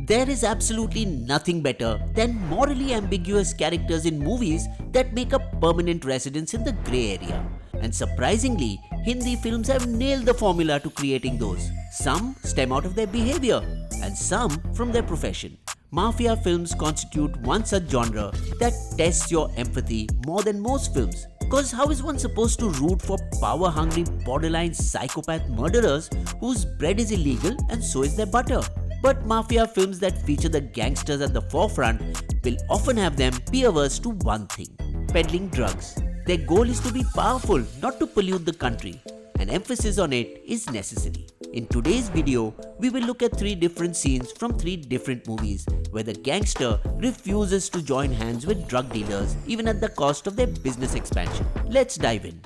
There is absolutely nothing better than morally ambiguous characters in movies that make a permanent residence in the grey area. And surprisingly, Hindi films have nailed the formula to creating those. Some stem out of their behavior, and some from their profession. Mafia films constitute one such genre that tests your empathy more than most films. Cause how is one supposed to root for power-hungry, borderline psychopath murderers whose bread is illegal and so is their butter? But mafia films that feature the gangsters at the forefront will often have them be averse to one thing: peddling drugs. Their goal is to be powerful, not to pollute the country. An emphasis on it is necessary. In today's video, we will look at 3 different scenes from 3 different movies where the gangster refuses to join hands with drug dealers even at the cost of their business expansion. Let's dive in.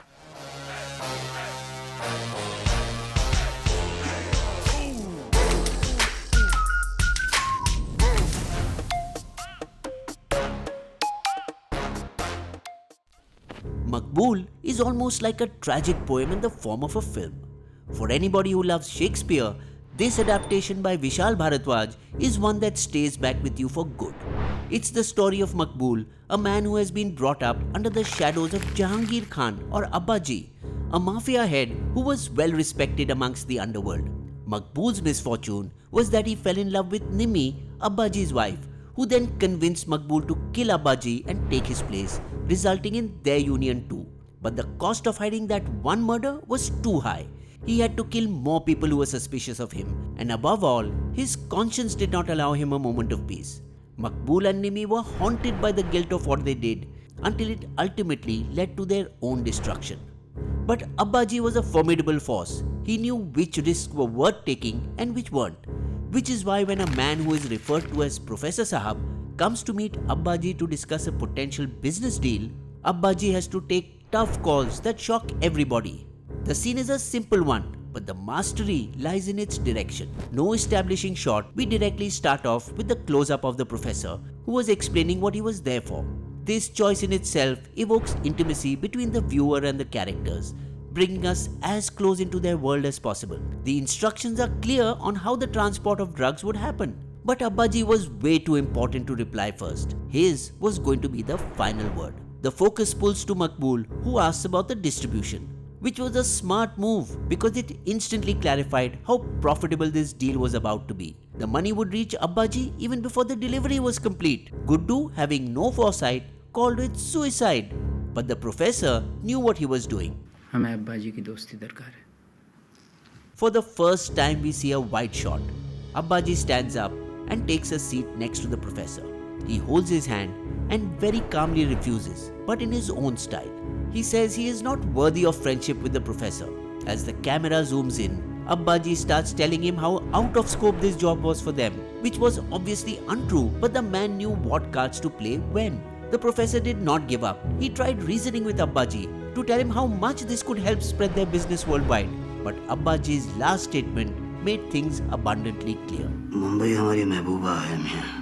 Maqbool is almost like a tragic poem in the form of a film. For anybody who loves Shakespeare, this adaptation by Vishal Bharadwaj is one that stays back with you for good. It's the story of Maqbool, a man who has been brought up under the shadows of Jahangir Khan or Abbaji, a mafia head who was well respected amongst the underworld. Maqbool's misfortune was that he fell in love with Nimi, Abbaji's wife, who then convinced Maqbool to kill Abbaji and take his place, resulting in their union too. But the cost of hiding that one murder was too high. He had to kill more people who were suspicious of him, and above all, his conscience did not allow him a moment of peace. Maqbool and Nimi were haunted by the guilt of what they did, until it ultimately led to their own destruction. But Abbaji was a formidable force. He knew which risks were worth taking and which weren't. Which is why when a man who is referred to as Professor Sahab comes to meet Abbaji to discuss a potential business deal, Abbaji has to take tough calls that shock everybody. The scene is a simple one, but the mastery lies in its direction. No establishing shot, we directly start off with the close-up of the professor who was explaining what he was there for. This choice in itself evokes intimacy between the viewer and the characters, bringing us as close into their world as possible. The instructions are clear on how the transport of drugs would happen. But Abbaji was way too important to reply first. His was going to be the final word. The focus pulls to Maqbool, who asks about the distribution, which was a smart move because it instantly clarified how profitable this deal was about to be. The money would reach Abbaji even before the delivery was complete. Guddu, having no foresight, called it suicide. But the professor knew what he was doing. हमें अब्बाजी की दोस्ती दरकार है. For the first time we see a wide shot. Abbaji stands up and takes a seat next to the professor. He holds his hand and very calmly refuses, but in his own style. He says he is not worthy of friendship with the professor. As the camera zooms in, Abbaji starts telling him how out of scope this job was for them, which was obviously untrue, but the man knew what cards to play when. The professor did not give up. He tried reasoning with Abbaji to tell him how much this could help spread their business worldwide. But Abbaji's last statement made things abundantly clear. Mumbaई हमारी महबूबा है मियां.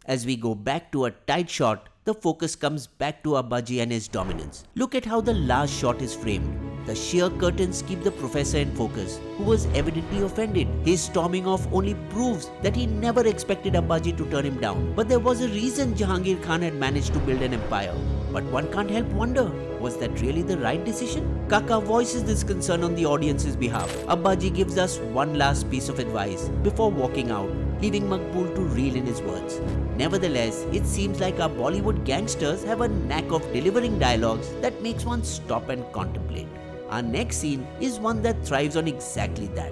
As we go back to a tight shot, the focus comes back to Abbaji and his dominance. Look at how the last shot is framed. The sheer curtains keep the professor in focus, who was evidently offended. His storming off only proves that he never expected Abbaji to turn him down. But there was a reason Jahangir Khan had managed to build an empire. But one can't help wonder, was that really the right decision? Kaka voices this concern on the audience's behalf. Abbaji gives us one last piece of advice before walking out, leaving Maqbool to reel in his words. Nevertheless, it seems like our Bollywood gangsters have a knack of delivering dialogues that makes one stop and contemplate. Our next scene is one that thrives on exactly that.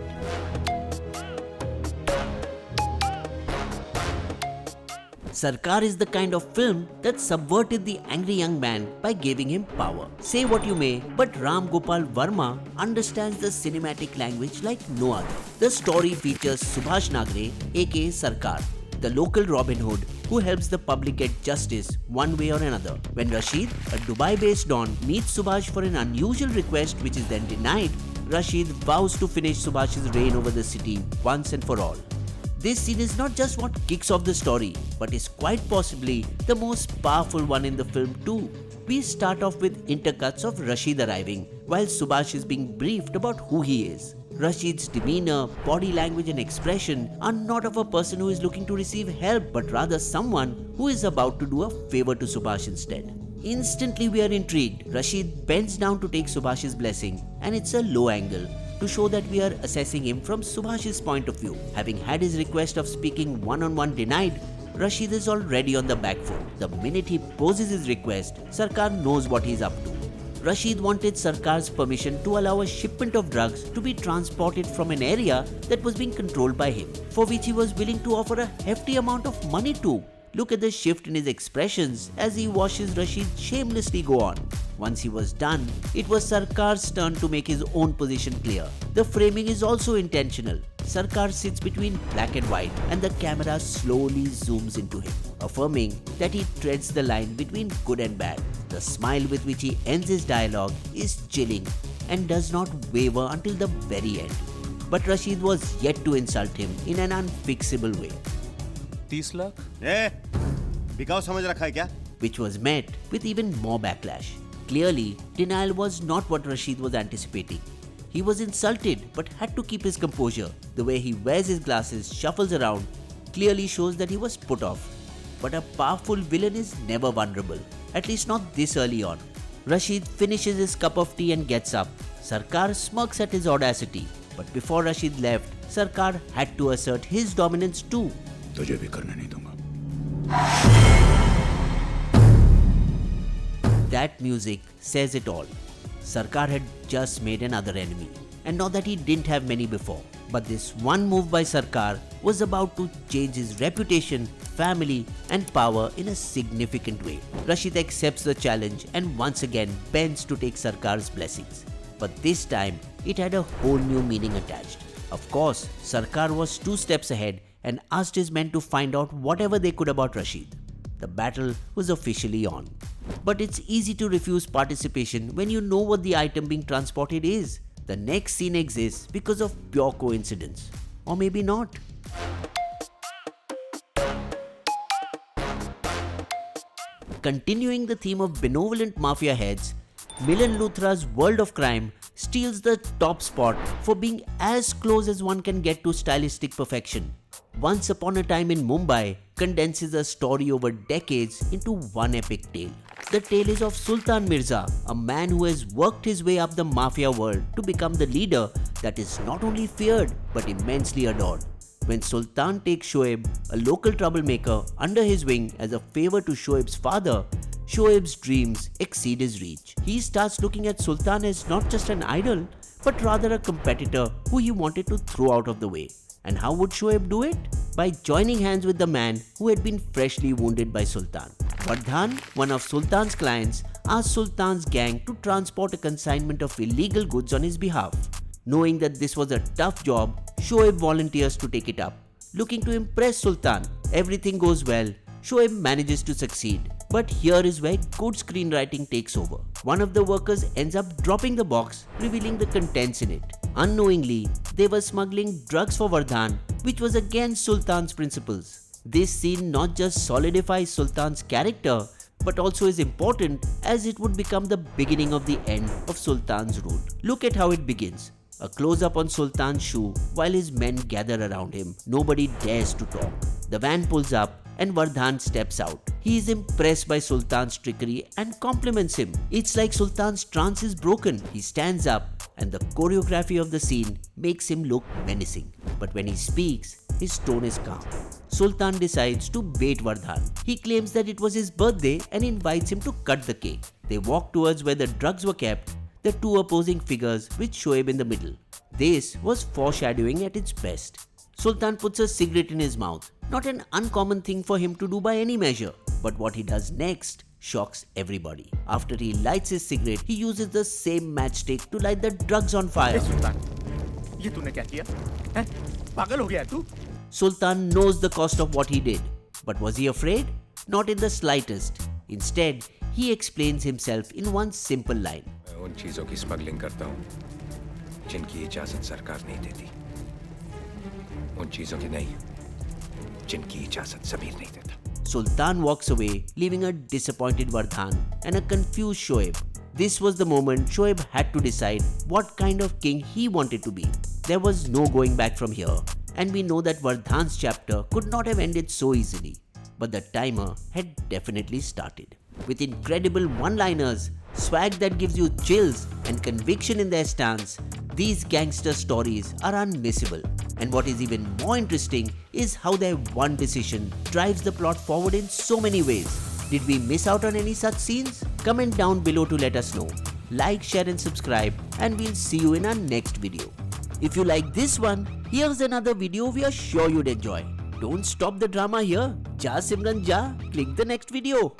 Sarkar is the kind of film that subverted the angry young man by giving him power. Say what you may, but Ram Gopal Verma understands the cinematic language like no other. The story features Subhash Nagre, aka Sarkar, the local Robin Hood who helps the public get justice one way or another. When Rashid, a Dubai-based don, meets Subhash for an unusual request which is then denied, Rashid vows to finish Subhash's reign over the city once and for all. This scene is not just what kicks off the story, but is quite possibly the most powerful one in the film too. We start off with intercuts of Rashid arriving, while Subhash is being briefed about who he is. Rashid's demeanor, body language and expression are not of a person who is looking to receive help but rather someone who is about to do a favor to Subhash instead. Instantly we are intrigued. Rashid bends down to take Subhash's blessing and it's a low angle to show that we are assessing him from Subhash's point of view. Having had his request of speaking one-on-one denied, Rashid is already on the back foot. The minute he poses his request, Sarkar knows what he's up to. Rashid wanted Sarkar's permission to allow a shipment of drugs to be transported from an area that was being controlled by him, for which he was willing to offer a hefty amount of money to. Look at the shift in his expressions as he watches Rashid shamelessly go on. Once he was done, it was Sarkar's turn to make his own position clear. The framing is also intentional. Sarkar sits between black and white and the camera slowly zooms into him, affirming that he treads the line between good and bad. The smile with which he ends his dialogue is chilling and does not waver until the very end. But Rashid was yet to insult him in an unfixable way. 30 lakh? बिकाऊ समझ रखा है क्या? Which was met with even more backlash. Clearly, denial was not what Rashid was anticipating. He was insulted but had to keep his composure. The way he wears his glasses, shuffles around, clearly shows that he was put off. But a powerful villain is never vulnerable, at least not this early on. Rashid finishes his cup of tea and gets up. Sarkar smirks at his audacity. But before Rashid left, Sarkar had to assert his dominance too. तुझे भी करने नहीं दूंगा. That music says it all. Sarkar had just made another enemy. And not that he didn't have many before. But this one move by Sarkar was about to change his reputation, family and power in a significant way. Rashid accepts the challenge and once again bends to take Sarkar's blessings. But this time, it had a whole new meaning attached. Of course, Sarkar was 2 steps ahead and asked his men to find out whatever they could about Rashid. The battle was officially on. But it's easy to refuse participation when you know what the item being transported is. The next scene exists because of pure coincidence. Or maybe not. Continuing the theme of benevolent mafia heads, Milan Luthra's World of Crime steals the top spot for being as close as one can get to stylistic perfection. Once Upon a Time in Mumbai condenses a story over decades into one epic tale. The tale is of Sultan Mirza, a man who has worked his way up the mafia world to become the leader that is not only feared but immensely adored. When Sultan takes Shoaib, a local troublemaker, under his wing as a favor to Shoaib's father, Shoaib's dreams exceed his reach. He starts looking at Sultan as not just an idol, but rather a competitor who he wanted to throw out of the way. And how would Shoaib do it? By joining hands with the man who had been freshly wounded by Sultan. Vardhan, one of Sultan's clients, asked Sultan's gang to transport a consignment of illegal goods on his behalf. Knowing that this was a tough job, Shoaib volunteers to take it up. Looking to impress Sultan, everything goes well. Shoaib manages to succeed. But here is where good screenwriting takes over. One of the workers ends up dropping the box, revealing the contents in it. Unknowingly, they were smuggling drugs for Vardhan, which was against Sultan's principles. This scene not just solidifies Sultan's character, but also is important as it would become the beginning of the end of Sultan's rule. Look at how it begins. A close-up on Sultan's shoe while his men gather around him. Nobody dares to talk. The van pulls up and Vardhan steps out. He is impressed by Sultan's trickery and compliments him. It's like Sultan's trance is broken. He stands up and the choreography of the scene makes him look menacing. But when he speaks, his tone is calm. Sultan decides to bait Vardhan. He claims that it was his birthday and invites him to cut the cake. They walk towards where the drugs were kept, the two opposing figures with Shoaib in the middle. This was foreshadowing at its best. Sultan puts a cigarette in his mouth. Not an uncommon thing for him to do by any measure. But what he does next shocks everybody. After he lights his cigarette, he uses the same matchstick to light the drugs on fire. सुल्तान, ये तूने क्या किया? हैं? पागल हो गया है तू? Sultan knows the cost of what he did. But was he afraid? Not in the slightest. Instead, he explains himself in one simple line. मैं उन चीजों की स्मगलिंग करता हूँ जिनकी इजाजत सरकार नहीं देती, उन चीजों की नहीं जिनकी इजाजत ज़मीर नहीं देता. Sultan walks away, leaving a disappointed Vardhan and a confused Shoaib. This was the moment Shoaib had to decide what kind of king he wanted to be. There was no going back from here, and we know that Vardhan's chapter could not have ended so easily. But the timer had definitely started. With incredible one-liners, swag that gives you chills, and conviction in their stance, these gangster stories are unmissable. And what is even more interesting is how their one decision drives the plot forward in so many ways. Did we miss out on any such scenes? Comment down below to let us know. Like, share and subscribe, and we'll see you in our next video. If you like this one, here's another video we are sure you'd enjoy. Don't stop the drama here. Ja Simran ja, click the next video.